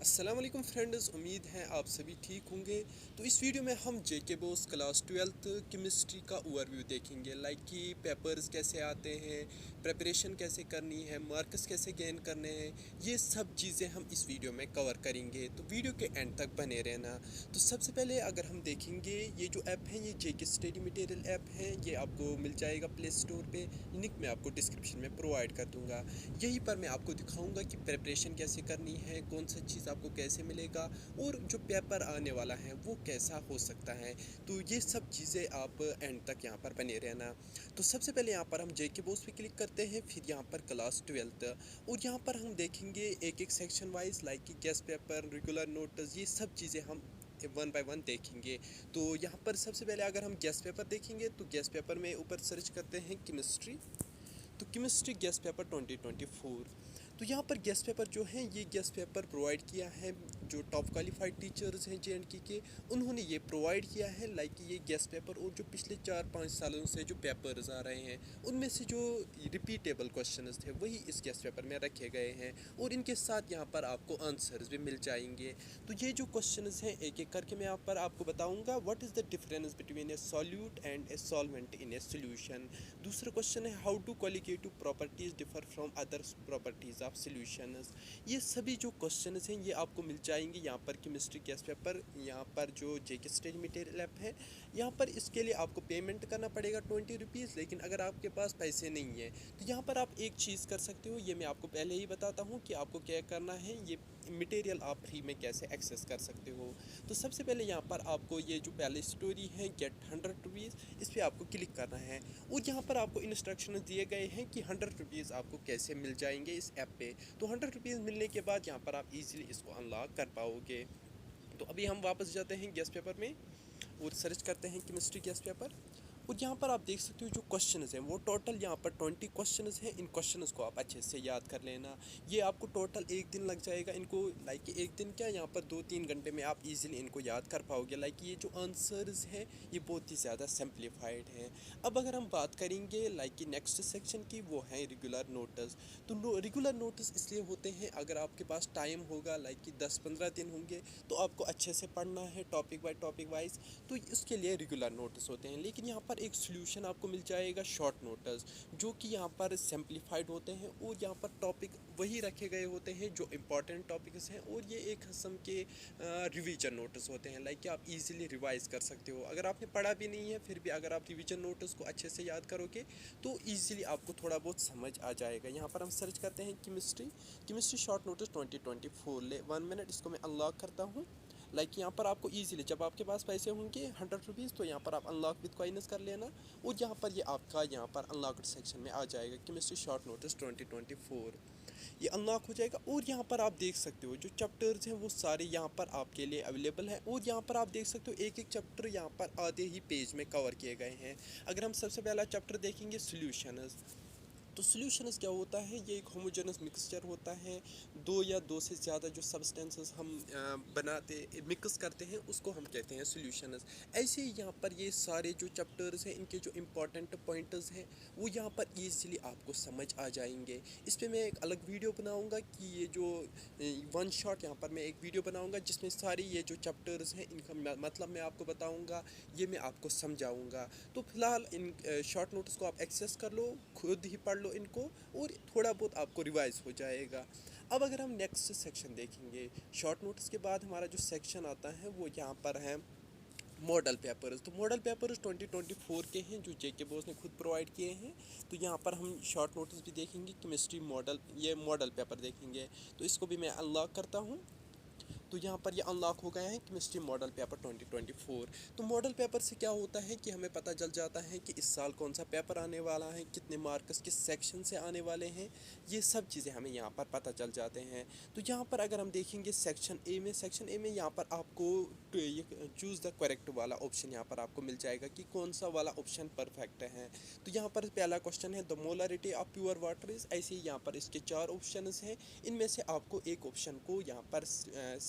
अस्सलाम वालेकुम फ्रेंड्स, उम्मीद है आप सभी ठीक होंगे। तो इस वीडियो में हम जेके बोस क्लास 12th केमिस्ट्री का ओवरव्यू देखेंगे, लाइक कि पेपर्स कैसे आते हैं, प्रिपरेशन कैसे करनी है, मार्क्स कैसे गेन करने हैं। ये सब चीज़ें हम इस वीडियो में कवर करेंगे, तो वीडियो के एंड तक बने रहना। तो सबसे पहले अगर हम देखेंगे, ये जो ऐप है ये जेके स्टडी मटेरियल ऐप है। ये आपको मिल जाएगा प्ले स्टोर पे, लिंक मैं आपको डिस्क्रिप्शन में प्रोवाइड कर दूंगा। यहीं पर मैं आपको दिखाऊंगा कि प्रिपरेशन कैसे करनी है, कौन सा चीज़ आपको कैसे मिलेगा, और जो पेपर आने वाला है वो कैसा हो सकता है। तो ये सब चीज़ें आप एंड तक यहाँ पर बने रहना। तो सबसे पहले यहाँ पर हम जेके बोस पे क्लिक करते हैं, फिर यहाँ पर क्लास 12th, और यहाँ पर हम देखेंगे एक एक सेक्शन वाइज, लाइक कि गेस्ट पेपर, रेगुलर नोट्स, ये सब चीज़ें हम वन बाय वन देखेंगे। तो यहाँ पर सबसे पहले अगर हम गेस्ट पेपर देखेंगे, तो गेस्ट पेपर में ऊपर सर्च करते हैं केमिस्ट्री। तो केमिस्ट्री गेस्ट पेपर 2024। तो यहाँ पर गेस्ट पेपर जो है, ये गेस्ट पेपर प्रोवाइड किया है जो टॉप क्वालिफाइड टीचर्स हैं JNK के, उन्होंने ये प्रोवाइड किया है। लाइक ये गेस्ट पेपर और जो पिछले 4-5 सालों से जो पेपर्स आ रहे हैं, उनमें से जो रिपीटेबल क्वेश्चंस थे वही इस गेस्ट पेपर में रखे गए हैं, और इनके साथ यहाँ पर आपको आंसर्स भी मिल जाएंगे। तो ये जो क्वेश्चंस हैं एक एक करके मैं यहाँ पर आपको बताऊँगा। What is the difference between A solute and a solvent in a solution. दूसरा क्वेश्चन है, how do qualitative properties differ from other properties of solutions. ये सभी जो क्वेश्चन हैं ये आपको मिल जाएंगे यहाँ पर केमिस्ट्री गेस्ट पेपर, यहाँ पर जो जेके स्टडी मटेरियल ऐप है। यहाँ पर इसके लिए आपको पेमेंट करना पड़ेगा 20 रुपीज़, लेकिन अगर आपके पास पैसे नहीं है तो यहाँ पर आप एक चीज़ कर सकते हो, ये मैं आपको पहले ही बताता हूँ कि आपको क्या करना है। ये मटेरियल आप फ्री में कैसे एक्सेस कर सकते हो। तो सबसे पहले यहाँ पर आपको ये जो पहली स्टोरी है गेट 100 रुपीज़, इस पर आपको क्लिक करना है, और यहाँ पर आपको इंस्ट्रक्शन दिए गए हैं कि 100 रुपीज़ आपको कैसे मिल जाएंगे इस ऐप पे। तो 100 रुपीज़ मिलने के बाद यहाँ पर आप इजीली इसको अनलॉक कर पाओगे। तो अभी हम वापस जाते हैं गेस्ट पेपर में और सर्च करते हैं केमिस्ट्री गेस्ट पेपर। और यहाँ पर आप देख सकते हो जो क्वेश्चंस हैं वो टोटल यहाँ पर 20 क्वेश्चंस हैं। इन क्वेश्चंस को आप अच्छे से याद कर लेना। ये आपको टोटल एक दिन लग जाएगा इनको, लाइक एक दिन क्या, यहाँ पर 2-3 घंटे में आप इजीली इनको याद कर पाओगे। लाइक ये जो आंसर्स हैं ये बहुत ही ज़्यादा सिंप्लीफाइड हैं। अब अगर हम बात करेंगे लाइक कि नेक्स्ट सेक्शन की, वो है रेगुलर नोट्स। तो रेगुलर नोट्स इसलिए होते हैं, अगर आपके पास टाइम होगा लाइक कि 10-15 दिन होंगे तो आपको अच्छे से पढ़ना है टॉपिक बाय टॉपिक वाइज, तो इसके लिए रेगुलर नोट्स होते हैं। लेकिन यहाँ पर एक सोल्यूशन आपको मिल जाएगा शॉर्ट नोट्स, जो कि यहाँ पर सिंप्लीफाइड होते हैं, और यहाँ पर टॉपिक वही रखे गए होते हैं जो इम्पॉर्टेंट टॉपिक्स हैं, और ये एक किस्म के रिवीजन नोट्स होते हैं। लाइक कि आप इजीली रिवाइज कर सकते हो। अगर आपने पढ़ा भी नहीं है फिर भी अगर आप रिवीजन नोट्स को अच्छे से याद करोगे तो ईजिली आपको थोड़ा बहुत समझ आ जाएगा। यहाँ पर हम सर्च करते हैं केमिस्ट्री शॉर्ट नोट्स 2024। ले 1 मिनट, इसको मैं अनलॉक करता हूँ। लाइक यहाँ पर आपको इजीली, जब आपके पास पैसे होंगे 100 रुपीज़, तो यहाँ पर आप अनलॉक विद कॉइनस कर लेना, और यहाँ पर ये आपका यहाँ पर अनलॉक्ड सेक्शन में आ जाएगा केमिस्ट्री शॉर्ट नोटिस 2024। ये अनलॉक हो जाएगा, और यहाँ पर आप देख सकते हो जो चैप्टर्स हैं वो सारे यहाँ पर आपके लिए अवेलेबल हैं, और यहाँ पर आप देख सकते हो एक एक चैप्टर यहाँ पर आधे ही पेज में कवर किए गए हैं। अगर हम सबसे पहला चैप्टर देखेंगे सोल्यूशंस। तो सॉल्यूशंस क्या होता है, ये एक होमोजेनस मिक्सचर होता है। दो या दो से ज़्यादा जो सब्सटेंसेस हम बनाते मिक्स करते हैं उसको हम कहते हैं सॉल्यूशंस। ऐसे ही यहाँ पर ये सारे जो चैप्टर्स हैं इनके जो इम्पोर्टेंट पॉइंट्स हैं वो यहाँ पर ईजिली आपको समझ आ जाएंगे। इस पर मैं एक अलग वीडियो बनाऊँगा कि ये जो वन शॉट, यहाँ पर मैं एक वीडियो बनाऊँगा जिसमें सारी ये जो चैप्टर्स हैं इनका मतलब मैं आपको बताऊँगा, ये मैं आपको समझाऊँगा। तो फिलहाल इन शॉर्ट नोट्स को आप एक्सेस कर लो, खुद ही पढ़ लो इनको, और थोड़ा बहुत आपको रिवाइज हो जाएगा। अब अगर हम नेक्स्ट सेक्शन देखेंगे, शॉर्ट नोट्स के बाद हमारा जो सेक्शन आता है वो यहाँ पर है मॉडल पेपर्स। तो मॉडल पेपर्स 2024 के हैं जो जेके बोस ने खुद प्रोवाइड किए हैं। तो यहाँ पर हम शॉर्ट नोट्स भी देखेंगे, केमिस्ट्री मॉडल, ये मॉडल पेपर देखेंगे। तो इसको भी मैं अनलॉक करता हूँ। तो यहाँ पर ये अनलॉक हो गया है केमिस्ट्री मॉडल पेपर 2024। तो मॉडल पेपर से क्या होता है कि हमें पता चल जाता है कि इस साल कौन सा पेपर आने वाला है, कितने मार्क्स किस सेक्शन से आने वाले हैं, ये सब चीज़ें हमें यहाँ पर पता चल जाते हैं। तो यहाँ पर अगर हम देखेंगे सेक्शन ए में यहाँ पर आपको चूज़ द करेक्ट वाला ऑप्शन यहाँ पर आपको मिल जाएगा कि कौन सा वाला ऑप्शन परफेक्ट है। तो यहाँ पर पहला क्वेश्चन है the molarity of pure water is, ऐसे ही यहाँ पर इसके 4 ऑप्शन हैं। इनमें से आपको एक ऑप्शन को यहाँ पर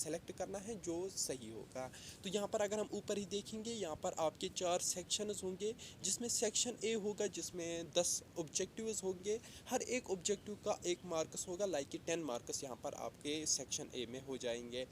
सेलेक्ट करना है जो सही होगा। तो यहाँ पर अगर हम ऊपर ही देखेंगे, यहाँ पर आपके 4 सेक्शंस होंगे, जिसमें सेक्शन ए होगा जिसमें 10 ऑब्जेक्टिव्स होंगे। हर एक ऑब्जेक्टिव का 1 मार्क्स होगा, लाइक कि 10 मार्क्स यहाँ पर आपके सेक्शन ए में हो जाएंगे।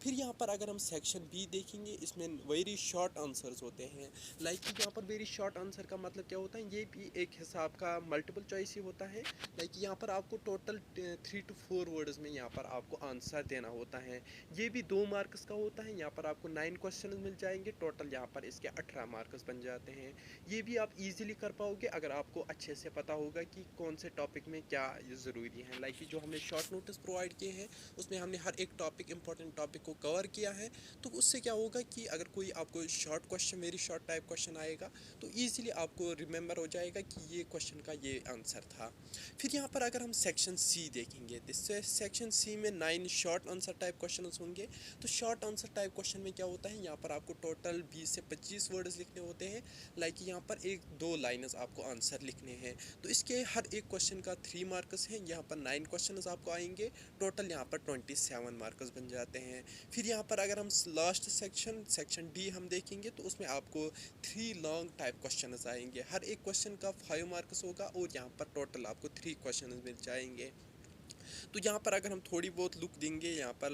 फिर यहाँ पर अगर हम सेक्शन बी देखेंगे, इसमें वेरी शॉर्ट आंसर्स होते हैं। लाइक कि यहाँ पर वेरी शॉर्ट आंसर का मतलब क्या होता है, ये भी एक हिसाब का मल्टीपल चॉइस ही होता है। लाइक यहाँ पर आपको टोटल 3 to 4 वर्ड्स में यहाँ पर आपको आंसर देना होता है। ये भी 2 मार्क्स का होता है। यहाँ पर आपको 9 क्वेश्चन मिल जाएंगे, टोटल यहाँ पर इसके 18 मार्क्स बन जाते हैं। ये भी आप इजीली कर पाओगे अगर आपको अच्छे से पता होगा कि कौन से टॉपिक में क्या ज़रूरी है। लाइक जो हमने शॉर्ट नोटिस प्रोवाइड किए हैं, उसमें हमने हर एक टॉपिक, इंपॉर्टेंट टॉपिक को कवर किया है। तो उससे क्या होगा कि अगर कोई आपको short question, very short type question आएगा, तो ईजिली आपको रिमेंबर हो जाएगा कि ये क्वेश्चन का ये आंसर था। फिर यहाँ पर अगर हम सेक्शन सी देखेंगे, तो सेक्शन सी में 9 शॉर्ट आंसर टाइप क्वेश्चन होंगे। तो शॉर्ट आंसर टाइप क्वेश्चन में क्या होता है, यहाँ पर आपको टोटल 20 से 25 वर्ड्स लिखने होते हैं। लाइक यहाँ पर 1-2 लाइन्स आपको आंसर लिखने हैं। तो इसके हर एक क्वेश्चन का 3 मार्क्स हैं। यहाँ पर 9 क्वेश्चन आपको आएंगे, टोटल यहाँ पर 27 मार्क्स बन जाते हैं। फिर यहाँ पर अगर हम लास्ट सेक्शन डी हम देखेंगे, तो उसमें आपको 3 लॉन्ग टाइप क्वेश्चन आएंगे। हर एक क्वेश्चन का 5 मार्क्स होगा और यहाँ पर टोटल आपको 3 क्वेश्चन मिल जाएंगे। तो यहाँ पर अगर हम थोड़ी बहुत लुक देंगे, यहाँ पर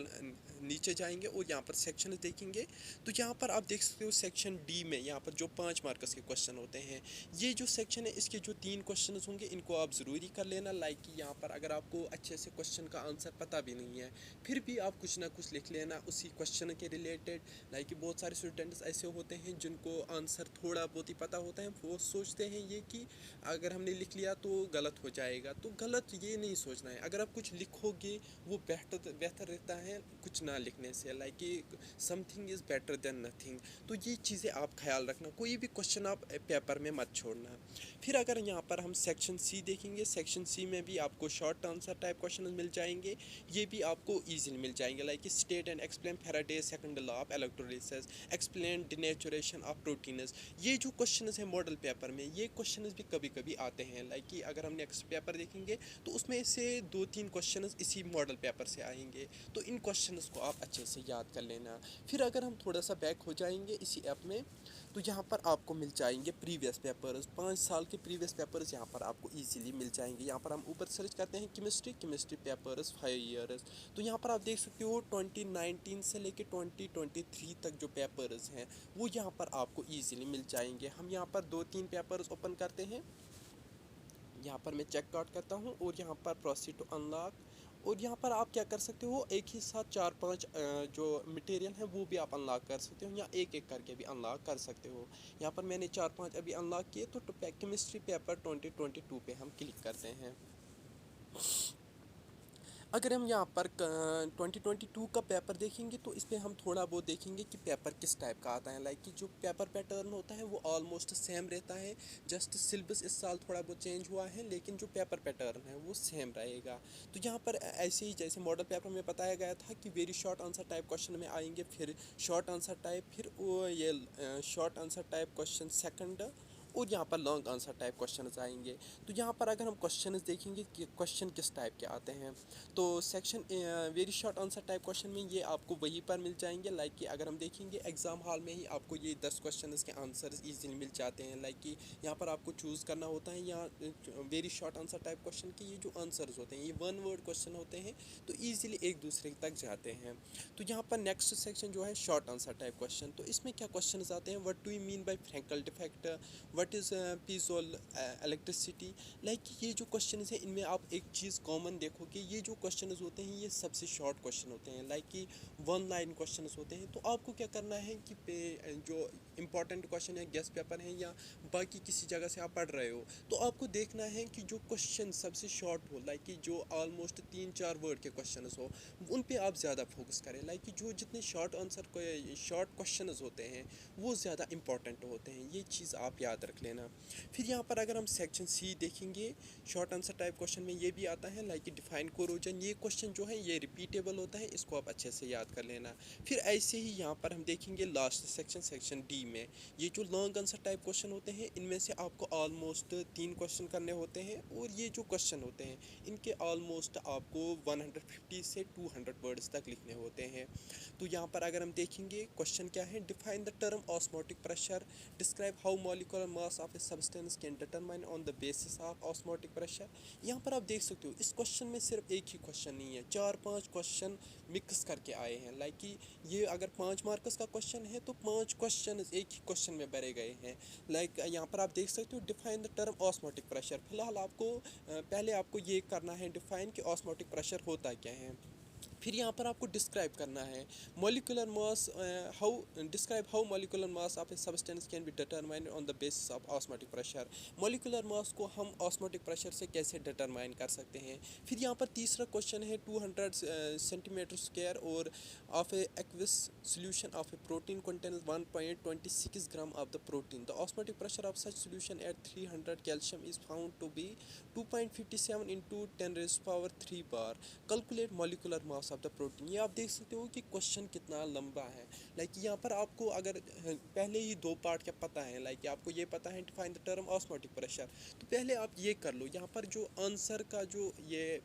नीचे जाएंगे और यहाँ पर सेक्शन देखेंगे, तो यहाँ पर आप देख सकते हो सेक्शन डी में यहाँ पर जो 5 मार्क्स के क्वेश्चन होते हैं, ये जो सेक्शन है इसके जो 3 क्वेश्चन होंगे इनको आप ज़रूरी कर लेना। लाइक कि यहाँ पर अगर आपको अच्छे से क्वेश्चन का आंसर पता भी नहीं है, फिर भी आप कुछ ना कुछ लिख लेना उसी क्वेश्चन के रिलेटेड। लाइक कि बहुत सारे स्टूडेंट्स ऐसे होते हैं जिनको आंसर थोड़ा बहुत ही पता होता है, वो सोचते हैं ये कि अगर हमने लिख लिया तो गलत हो जाएगा। तो गलत ये नहीं सोचना है, अगर आप कुछ लिखोगे वो बेहतर रहता है कुछ ना लिखने से। लाइक कि something is better than nothing. तो ये चीज़ें आप ख्याल रखना, कोई भी क्वेश्चन आप पेपर में मत छोड़ना। फिर अगर यहाँ पर हम सेक्शन सी देखेंगे, सेक्शन सी में भी आपको शॉर्ट आंसर टाइप क्वेश्चन मिल जाएंगे। ये भी आपको ईजिली मिल जाएंगे। Like state and explain Faraday second law of electrolysis, explain denaturation of proteins. ये जो क्वेश्चन है मॉडल पेपर में, ये क्वेश्चन भी कभी कभी आते हैं। लाइक कि अगर हम नेक्स्ट पेपर देखेंगे तो उसमें से 2-3 क्वेश्चन इसी मॉडल पेपर से आएंगे। तो इन क्वेश्चंस को आप अच्छे से याद कर लेना। फिर अगर हम थोड़ा सा बैक हो जाएंगे इसी ऐप में, तो यहाँ पर आपको मिल जाएंगे प्रीवियस पेपर्स, 5 साल के प्रीवियस पेपर्स यहाँ पर आपको इजीली मिल जाएंगे। यहाँ पर हम ऊपर सर्च करते हैं केमिस्ट्री पेपर्स 5 ईयर्स। तो यहाँ पर आप देख सकते हो 2019 से लेके 2023 तक जो पेपर्स हैं वो यहाँ पर आपको इजीली मिल जाएंगे। हम यहाँ पर 2-3 पेपर्स ओपन करते हैं, यहाँ पर मैं चेक आउट करता हूँ और यहाँ पर प्रोसीड टू अनलॉक। और यहाँ पर आप क्या कर सकते हो, एक ही साथ 4-5 जो मटेरियल है वो भी आप अनलॉक कर सकते हो, या एक एक करके भी अनलॉक कर सकते हो। यहाँ पर मैंने 4-5 अभी अनलॉक किए। तो केमिस्ट्री पेपर 2022 पे हम क्लिक करते हैं। अगर हम यहाँ पर 2022 का पेपर देखेंगे तो इसमें हम थोड़ा बहुत देखेंगे कि पेपर किस टाइप का आता है। लाइक कि जो पेपर पैटर्न होता है वो ऑलमोस्ट सेम रहता है, जस्ट सिलेबस इस साल थोड़ा बहुत चेंज हुआ है, लेकिन जो पेपर पैटर्न है वो सेम रहेगा। तो यहाँ पर ऐसे ही जैसे मॉडल पेपर में बताया गया था कि very short answer type question में आएंगे, फिर शॉर्ट आंसर टाइप, फिर वो ये short answer type question second, और यहाँ पर लॉन्ग आंसर टाइप क्वेश्चन आएंगे। तो यहाँ पर अगर हम क्वेश्चन देखेंगे कि क्वेश्चन किस टाइप के आते हैं, तो section very short answer type question में ये आपको वहीं पर मिल जाएंगे। लाइक कि अगर हम देखेंगे एग्ज़ाम हॉल में ही आपको ये 10 क्वेश्चन के आंसर ईजिली मिल जाते हैं। लाइक कि यहाँ पर आपको चूज़ करना होता है, या very short answer type question के ये जो आंसर्स होते हैं ये 1 वर्ड क्वेश्चन होते हैं, तो ईजिली एक दूसरे तक जाते हैं। तो यहाँ पर नेक्स्ट सेक्शन जो है शॉर्ट आंसर टाइप क्वेश्चन, तो इसमें क्या क्वेश्चन आते हैं, what do you mean by Frenkel defect, what is piezo electricity. Like ये जो क्वेश्चन है इनमें आप एक चीज़ कॉमन देखोगे, ये जो क्वेश्चन होते हैं ये सबसे शॉर्ट क्वेश्चन होते हैं। लाइक कि 1 लाइन क्वेश्चन होते हैं। तो आपको क्या करना है कि जो इंपॉर्टेंट क्वेश्चन है, गेस्ट पेपर है या बाकी किसी जगह से आप पढ़ रहे हो, तो आपको देखना है कि जो क्वेश्चन सबसे शॉर्ट हो, लाइक कि जो ऑलमोस्ट 3-4 वर्ड के क्वेश्चन हो, उन पे आप ज़्यादा फोकस करें। लाइक कि जो जितने शॉर्ट क्वेश्चन होते हैं वो ज़्यादा इंपॉर्टेंट होते हैं। ये चीज़ आप याद मार्क लेना। फिर यहाँ पर अगर हम सेक्शन सी देखेंगे, शॉर्ट आंसर टाइप क्वेश्चन में ये भी आता है लाइक डिफाइन कोरोजन। ये क्वेश्चन जो है ये रिपीटेबल होता है, इसको आप अच्छे से याद कर लेना। फिर ऐसे ही यहाँ पर हम देखेंगे लास्ट सेक्शन, सेक्शन डी में ये जो लॉन्ग आंसर टाइप क्वेश्चन होते हैं, इनमें से आपको ऑलमोस्ट 3 क्वेश्चन करने होते हैं, और ये जो क्वेश्चन होते हैं इनके ऑलमोस्ट आपको 150 से 200 वर्ड्स तक लिखने होते हैं। तो यहाँ पर अगर हम देखेंगे क्वेश्चन क्या है, define the term osmotic pressure, describe how molecular mass of a substance can determine on the basis of osmotic pressure. यहाँ पर आप देख सकते हो इस क्वेश्चन में सिर्फ एक ही क्वेश्चन नहीं है, 4-5 क्वेश्चन मिक्स करके आए हैं। लाइक कि ये अगर 5 मार्क्स का क्वेश्चन है तो 5 क्वेश्चन एक ही क्वेश्चन में भरे गए हैं। लाइक यहाँ पर आप देख सकते हो define the term osmotic pressure. फिलहाल आपको पहले आपको ये करना है डिफाइन कि ऑस्मोटिक प्रेशर होता क्या है। फिर यहाँ पर आपको डिस्क्राइब करना है molecular mass, how describe how molecular mass of a substance can be determined on the basis of osmotic pressure. Molecular mass को हम ऑस्मोटिक प्रेशर से कैसे डिटरमाइन कर सकते हैं। फिर यहाँ पर तीसरा क्वेश्चन है 200 सेंटीमीटर स्क्वायर और of a aqueous solution of a protein contains 1.26 gram of the protein, the osmotic pressure of such solution at 300 calcium is found to be 2.57 into 10⁻³ bar, calculate molecular mass of the protein. ये आप देख सकते हो कि question कितना लंबा है। Like यहाँ पर आपको अगर पहले ही 2 पार्ट क्या पता है, लाइक आपको ये पता है define the term osmotic pressure, तो पहले आप ये कर लो। यहाँ पर जो आंसर का जो ये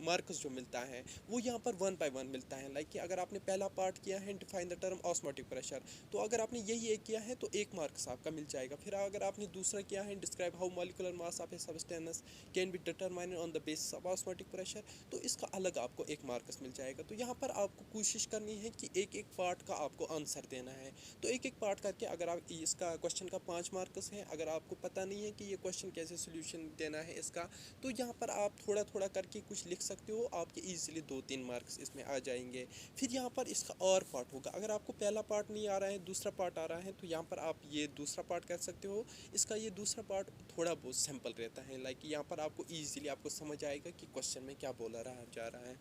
मार्क्स जो मिलता है वो यहाँ पर 1 बाय 1 मिलता है। लाइक कि अगर आपने पहला पार्ट किया है define the term osmotic pressure, तो अगर आपने यही एक किया है तो 1 मार्क्स आपका मिल जाएगा। फिर अगर आपने दूसरा किया है describe how molecular mass of a substance can be determined on the basis of osmotic pressure, तो इसका अलग आपको 1 मार्क्स मिल जाएगा। तो यहाँ पर आपको कोशिश करनी है कि एक एक पार्ट का आपको आंसर देना है। तो एक एक पार्ट करके अगर आप इसका क्वेश्चन का 5 मार्क्स है, अगर आपको पता नहीं है कि ये क्वेश्चन कैसे सोल्यूशन देना है इसका, तो यहाँ पर आप थोड़ा थोड़ा करके कुछ लिख सकते हो, आपके ईजिली 2-3 मार्क्स इसमें आ जाएंगे। फिर यहाँ पर इसका और पार्ट होगा, अगर आपको पहला पार्ट नहीं आ रहा है दूसरा पार्ट आ रहा है, तो यहाँ पर आप ये दूसरा पार्ट कर सकते हो। इसका ये दूसरा पार्ट थोड़ा बहुत सिंपल रहता है, लाइक यहाँ पर आपको ईजिली आपको समझ आएगा कि क्वेश्चन में क्या बोला रहा जा रहा है।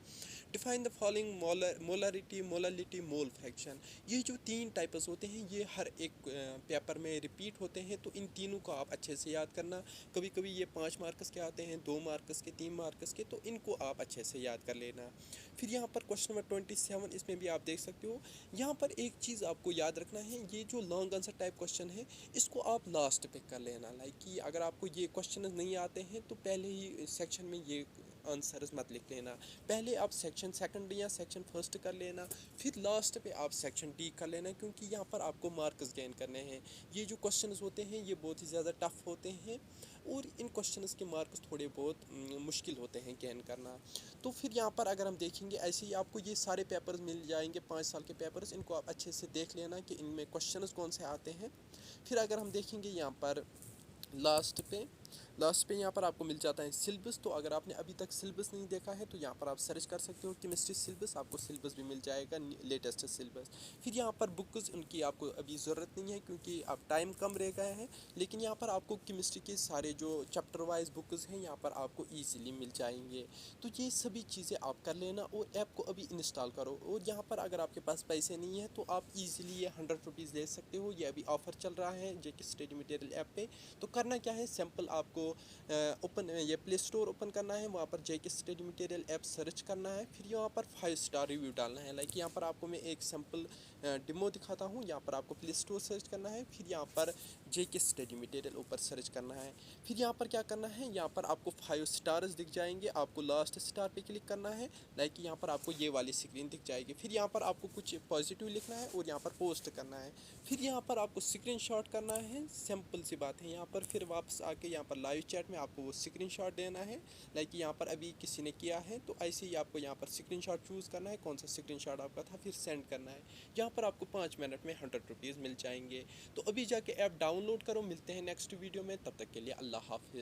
Define the following molarity, molality, mole fraction. ये जो 3 टाइप्स होते हैं ये हर एक पेपर में रिपीट होते हैं, तो इन तीनों को आप अच्छे से याद करना। कभी कभी ये 5 मार्क्स के आते हैं, 2 मार्क्स के, 3 मार्क्स के, तो इनको आप अच्छे से याद कर लेना। फिर यहाँ पर क्वेश्चन नंबर 27, इसमें भी आप देख सकते हो। यहाँ पर एक चीज़ आपको याद रखना है, ये जो लॉन्ग आंसर टाइप क्वेश्चन है इसको आप लास्ट पे कर लेना। लाइक कि अगर आपको ये क्वेश्चन नहीं आते हैं तो पहले ही सेक्शन में ये आंसर्स मत लिख लेना। पहले आप सेक्शन सेकंड या सेक्शन फर्स्ट कर लेना, फिर लास्ट पे आप सेक्शन डी कर लेना, क्योंकि यहाँ पर आपको मार्क्स गेन करने हैं। ये जो क्वेश्चंस होते हैं ये बहुत ही ज़्यादा टफ होते हैं, और इन क्वेश्चंस के मार्क्स थोड़े बहुत मुश्किल होते हैं गेन करना। तो फिर यहाँ पर अगर हम देखेंगे ऐसे ही आपको ये सारे पेपर्स मिल जाएंगे, 5 साल के पेपर्स, इनको आप अच्छे से देख लेना कि इनमें क्वेश्चंस कौन से आते हैं। फिर अगर हम देखेंगे यहाँ पर लास्ट पे यहाँ पर आपको मिल जाता है सिलेबस। तो अगर आपने अभी तक सिलेबस नहीं देखा है तो यहाँ पर आप सर्च कर सकते हो केमिस्ट्री सिलेबस, आपको सिलेबस भी मिल जाएगा, लेटेस्ट सिलेबस। फिर यहाँ पर बुक्स उनकी आपको अभी ज़रूरत नहीं है क्योंकि अब टाइम कम रह गया है, लेकिन यहाँ पर आपको केमिस्ट्री के सारे जो चैप्टर वाइज बुक्स हैं यहाँ पर आपको ईजिली मिल जाएंगे। तो ये सभी चीज़ें आप कर लेना और ऐप को अभी इंस्टॉल करो। और यहाँ पर अगर आपके पास पैसे नहीं है तो आप ईजिली ये 100 रुपीज़ ले सकते हो, ये अभी ऑफ़र चल रहा है जेके स्टडी मटेरियल ऐप पे। तो करना क्या है, सिंपल आपको ओपन ये प्ले स्टोर ओपन करना है, वहाँ पर जेके स्टडी मटेरियल ऐप सर्च करना है, फिर यहाँ पर 5 स्टार रिव्यू डालना है। लाइक यहाँ पर आपको मैं एक सिंपल डेमो दिखाता हूँ। यहाँ पर आपको प्ले स्टोर सर्च करना है, फिर यहाँ पर जेके स्टडी मटेरियल ऊपर सर्च करना है। फिर यहाँ पर क्या करना है, यहाँ पर आपको 5 स्टार्स दिख जाएंगे, आपको लास्ट स्टार पे क्लिक करना है। लाइक यहाँ पर आपको ये वाली स्क्रीन दिख जाएगी। फिर यहाँ पर आपको कुछ पॉजिटिव लिखना है और यहाँ पर पोस्ट करना है। फिर यहाँ पर आपको स्क्रीनशॉट करना है, सिंपल सी बात है। यहाँ पर फिर वापस आके यहाँ पर लाइव चैट में आपको वो स्क्रीनशॉट देना है। लाइक यहाँ पर अभी किसी ने किया है तो ऐसे ही आपको यहाँ पर स्क्रीनशॉट चूज़ करना है, कौन सा स्क्रीनशॉट आपका था, फिर सेंड करना है। यहाँ पर आपको 5 मिनट में 100 रुपीज़ मिल जाएंगे। तो अभी जाके ऐप डाउनलोड करो। मिलते हैं नेक्स्ट वीडियो में, तब तक के लिए अल्लाह हाफिज़।